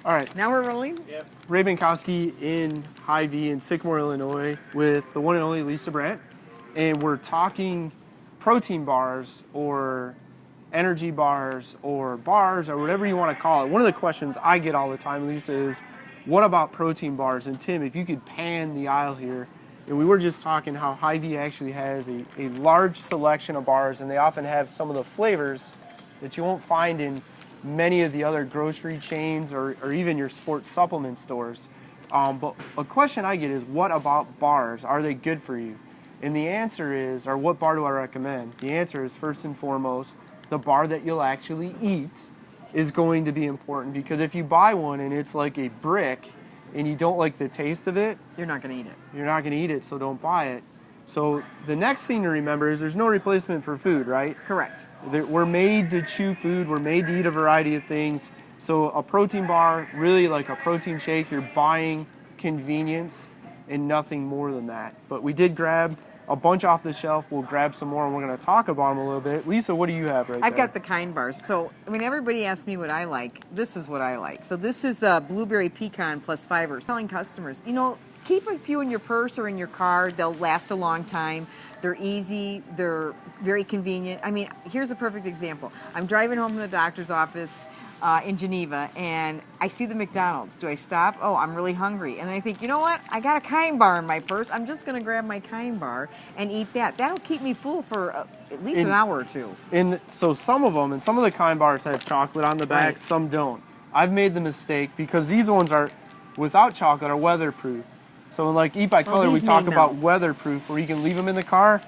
All right. Now we're rolling? Yep. Ray Bankowski in Hy-Vee in Sycamore, Illinois with the one and only Lisa Brandt. And we're talking protein bars or energy bars or whatever you want to call it. One of the questions I get all the time, Lisa, is what about protein bars? And Tim, if you could pan the aisle here, and we were just talking how Hy-Vee actually has a large selection of bars, and they often have some of the flavors that you won't find in many of the other grocery chains or even your sports supplement stores. But a question I get is, what about bars? Are they good for you? And the answer is, or what bar do I recommend? The answer is, first and foremost, the bar that you'll actually eat is going to be important, because if you buy one and it's like a brick and you don't like the taste of it, You're not going to eat it. you're not going to eat it, so don't buy it. So the next thing to remember is there's no replacement for food, right? Correct. We're made to chew food. We're made to eat a variety of things. So a protein bar, really like a protein shake, you're buying convenience and nothing more than that. But we did grab a bunch off the shelf. We'll grab some more and we're going to talk about them a little bit. Lisa, what do you have right I've there? got the Kind bars. So, I mean, everybody asks me what I like. This is what I like. So this is the blueberry pecan plus fiber. Telling customers, you know, keep a few in your purse or in your car. They'll last a long time. They're easy. They're very convenient. I mean, here's a perfect example. I'm driving home from the doctor's office in Geneva, and I see the McDonald's. Do I stop? Oh, I'm really hungry. And I think, you know what? I got a Kind bar in my purse. I'm just going to grab my Kind bar and eat that. That'll keep me full for at least an hour or two. And so some of them, and some of the Kind bars have chocolate on the back, Right. some don't. I've made the mistake because these ones are, without chocolate, are weatherproof. So in like Eat by Color, we these talk may about melt. weatherproof, where you can leave them in the car.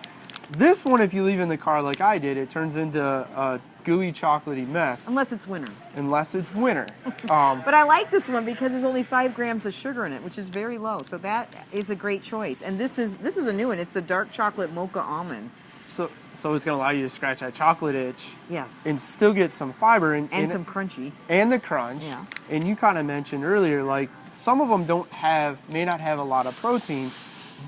This one, if you leave in the car like I did, it turns into a gooey, chocolatey mess, Unless it's winter. unless it's winter. But I like this one because there's only 5 grams of sugar in it, which is very low. So that is a great choice. And this is a new one. It's the dark chocolate Mocha Almond. So it's going to allow you to scratch that chocolate itch Yes. and still get some fiber And some crunchy. and the crunch. Yeah. And you kind of mentioned earlier, like some of them may not have a lot of protein,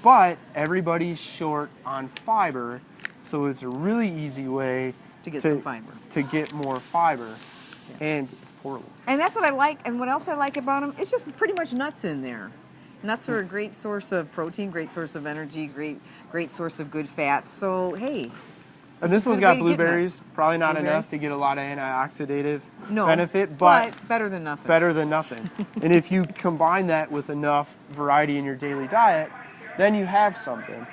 but everybody's short on fiber, so it's a really easy way To get some fiber. to get more fiber, and it's portable. And that's what I like. And what else I like about them, it's just pretty much nuts in there. Nuts are a great source of protein, great source of energy, great source of good fats. So, hey. And this a one's good got way to get blueberries, nuts. probably not Blueberries? enough to get a lot of antioxidative No, benefit, but better than nothing. better than nothing. And if you combine that with enough variety in your daily diet, then you have something.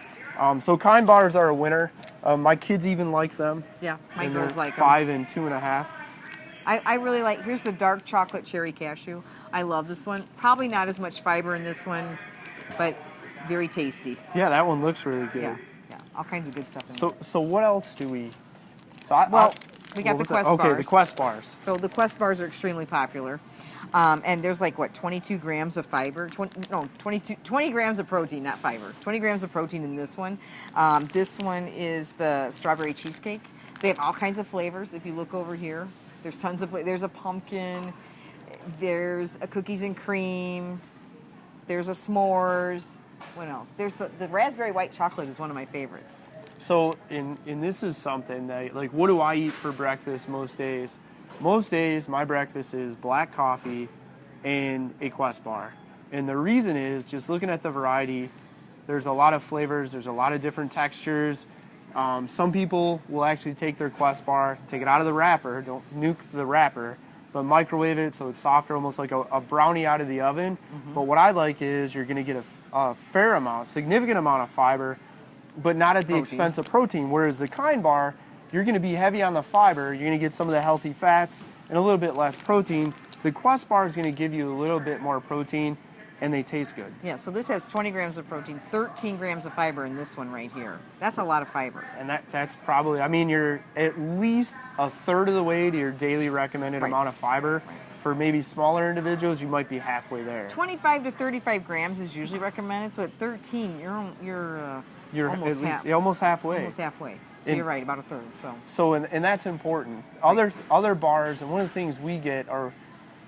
So Kind bars are a winner. My kids even like them. Yeah, my And girls they're like them. 5 and 2.5. I really like, here's the dark chocolate cherry cashew. I love this one. Probably not as much fiber in this one, but very tasty. Yeah, that one looks really good. Yeah, all kinds of good stuff in there. So what else do we? Well, we got what the was that? Quest Okay, the bars. Quest bars. So the Quest bars are extremely popular. And there's like, what, 22 grams of fiber? 20 grams of protein, not fiber. 20 grams of protein in this one. This one is the strawberry cheesecake. They have all kinds of flavors. If you look over here, there's tons of flavors. There's a pumpkin. There's a cookies and cream. There's a s'mores. What else? There's the raspberry white chocolate is one of my favorites. So, and this is something that, like, what do I eat for breakfast most days? Most days, my breakfast is black coffee and a Quest bar. And the reason is, just looking at the variety, there's a lot of flavors, there's a lot of different textures. Some people will actually take their Quest bar, take it out of the wrapper, don't nuke the wrapper, but microwave it so it's softer, almost like a brownie out of the oven. But what I like is you're going to get a fair amount, significant amount of fiber, but not at the expense of protein. Whereas the Kind bar, you're going to be heavy on the fiber, you're going to get some of the healthy fats and a little bit less protein. The Quest bar is going to give you a little bit more protein, and they taste good. Yeah, so this has 20 grams of protein, 13 grams of fiber in this one right here. That's a lot of fiber. And that's probably, I mean, you're at least a third of the way to your daily recommended amount of fiber. For maybe smaller individuals, you might be halfway there. 25 to 35 grams is usually recommended, so at 13, you're almost almost halfway. Almost halfway. So you're right, about a third. So and that's important. Other bars, and one of the things we get are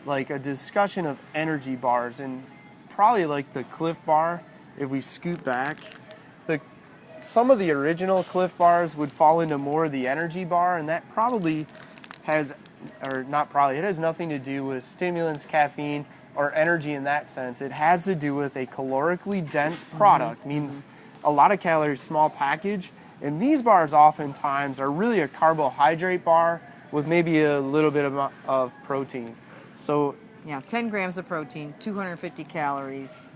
like a discussion of energy bars, and probably like the Cliff Bar. If we scoot back, some of the original Cliff Bars would fall into more of the energy bar, and that probably has or not probably, it has nothing to do with stimulants, caffeine, or energy in that sense. It has to do with a calorically dense product, means a lot of calories, small package. And these bars oftentimes are really a carbohydrate bar with maybe a little bit of protein. So Yeah, 10 grams of protein, 250 calories,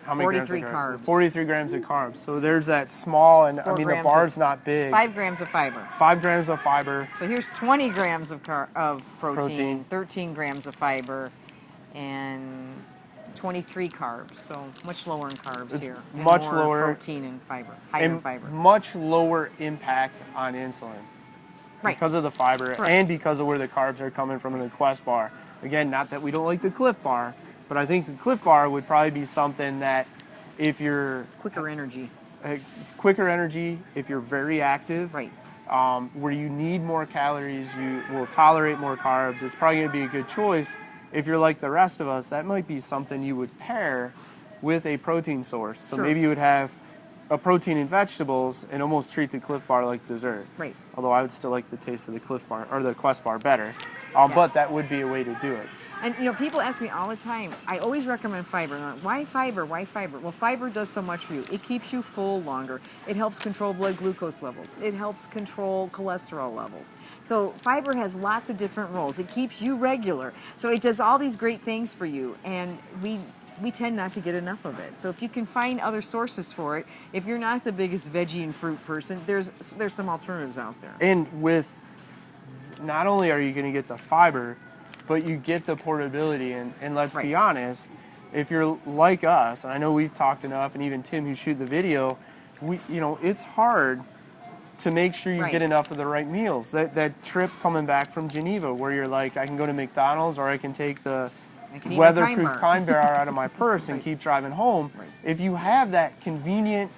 how many 43 grams carbs. of carbs? 43 grams of carbs. So there's that small, and I 4 mean the grams bar's of- not big. 5 grams of fiber. 5 grams of fiber. So here's 20 grams of protein, Protein. 13 grams of fiber, and 23 carbs. So much lower in carbs It's here. And much more lower. protein and fiber, higher in And fiber. much lower impact on insulin. Right. Because of the fiber Correct. and because of where the carbs are coming from in the Quest bar. Again, not that we don't like the Cliff bar, but I think the Cliff bar would probably be something that if you're Quicker energy. quicker energy, if you're very active, Right. where you need more calories, you will tolerate more carbs, it's probably going to be a good choice. If you're like the rest of us, that might be something you would pair with a protein source. So Sure. maybe you would have a protein in vegetables and almost treat the Cliff bar like dessert. Right. Although I would still like the taste of the Cliff bar or the Quest bar better. But that would be a way to do it. And you know, people ask me all the time. I always recommend fiber. And I'm like, why fiber? Why fiber? Well, fiber does so much for you. It keeps you full longer. It helps control blood glucose levels. It helps control cholesterol levels. So fiber has lots of different roles. It keeps you regular. So it does all these great things for you. And we tend not to get enough of it. So if you can find other sources for it, if you're not the biggest veggie and fruit person, there's some alternatives out there. And with, not only are you going to get the fiber, but you get the portability. And let's be Right. honest, if you're like us, and I know we've talked enough, and even Tim who shoot the video, it's hard to make sure you Right. get enough of the right meals. That trip coming back from Geneva where you're like, I can go to McDonald's or I can take the I can eat my weatherproof Kind Kind Bar out of my purse and Right. keep driving home. Right. If you have that convenient,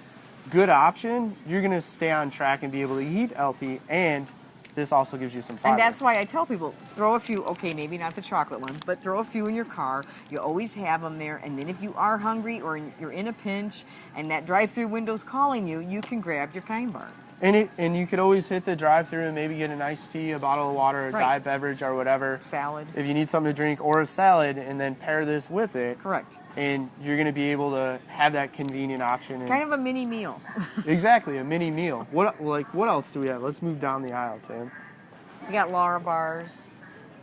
good option, you're going to stay on track and be able to eat healthy, and this also gives you some fiber. And that's why I tell people, throw a few, okay, maybe not the chocolate one, but throw a few in your car. You always have them there. And then if you are hungry or you're in a pinch and that drive-through window's calling you, you can grab your Kind Bar. And you could always hit the drive-through and maybe get an iced tea, a bottle of water, a Right. diet beverage, or whatever. Salad. If you need something to drink, or a salad, and then pair this with it. Correct. And you're going to be able to have that convenient option. And Kind of a mini meal. exactly, a mini meal. What else do we have? Let's move down the aisle, Tim. We got Laura bars.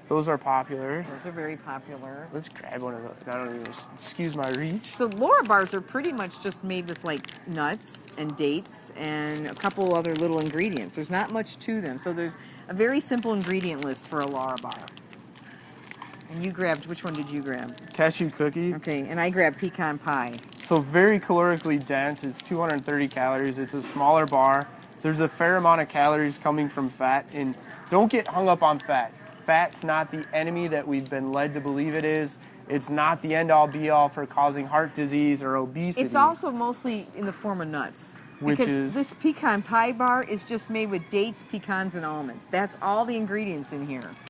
Those are popular. Those are very popular. Let's grab one of those. I don't even, excuse my reach. So Laura bars are pretty much just made with like nuts and dates and a couple other little ingredients. There's not much to them. So there's a very simple ingredient list for a Laura bar. And you grabbed, which one did you grab? Cashew cookie. Okay, and I grabbed pecan pie. So very calorically dense. It's 230 calories. It's a smaller bar. There's a fair amount of calories coming from fat. And don't get hung up on fat. Fat's not the enemy that we've been led to believe it is. It's not the end-all be-all for causing heart disease or obesity. It's also mostly in the form of nuts. Which because is- this pecan pie bar is just made with dates, pecans, and almonds. That's all the ingredients in here.